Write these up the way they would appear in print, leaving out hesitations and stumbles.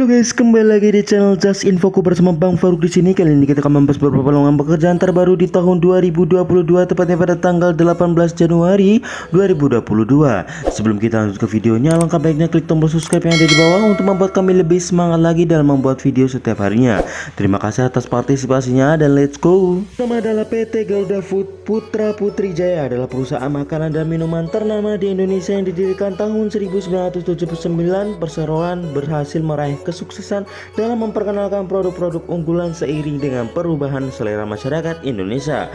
Halo guys, kembali lagi di channel Just Infoku bersama Bang Faruk di sini. Kali ini kita akan membahas beberapa lowongan pekerjaan terbaru di tahun 2022, tepatnya pada tanggal 18 Januari 2022. Sebelum kita lanjut ke videonya, alangkah baiknya klik tombol subscribe yang ada di bawah untuk membuat kami lebih semangat lagi dalam membuat video setiap harinya. Terima kasih atas partisipasinya dan let's go. Nama adalah PT Garuda Food Putra Putri Jaya, adalah perusahaan makanan dan minuman ternama di Indonesia yang didirikan tahun 1979. Perseroan berhasil meraih kesuksesan dalam memperkenalkan produk-produk unggulan seiring dengan perubahan selera masyarakat Indonesia.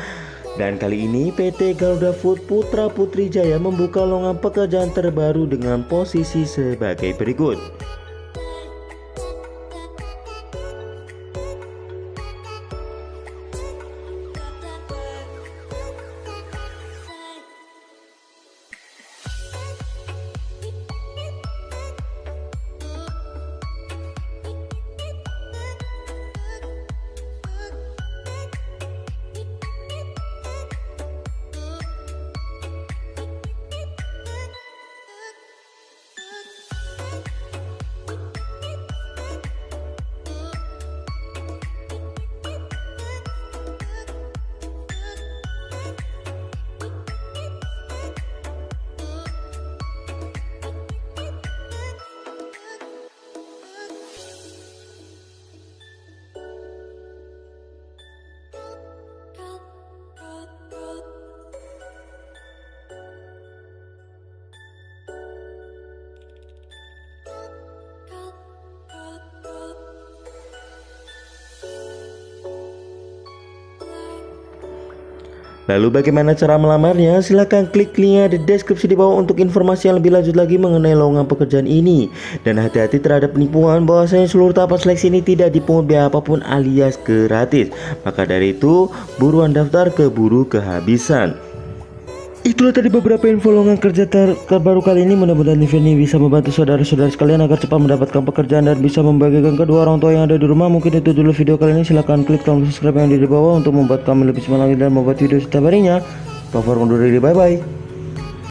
Dan kali ini PT Garuda Food Putra Putri Jaya membuka lowongan pekerjaan terbaru dengan posisi sebagai berikut. Lalu bagaimana cara melamarnya? Silahkan klik linknya di deskripsi di bawah untuk informasi yang lebih lanjut lagi mengenai lowongan pekerjaan ini. Dan hati-hati terhadap penipuan, bahwasanya seluruh tahapan seleksi ini tidak dipungut biaya apapun alias gratis. Maka dari itu, buruan daftar, keburu kehabisan. Itulah tadi beberapa info lowongan kerja terbaru kali ini. Mudah-mudahan video ini bisa membantu saudara-saudara sekalian agar cepat mendapatkan pekerjaan dan bisa membagikan kedua orang tua yang ada di rumah. Mungkin itu dulu video kali ini. Silahkan klik tombol subscribe yang ada di bawah untuk membuat kami lebih semangat lagi dan membuat video setiap harinya. Bang Faruk undur diri, bye bye.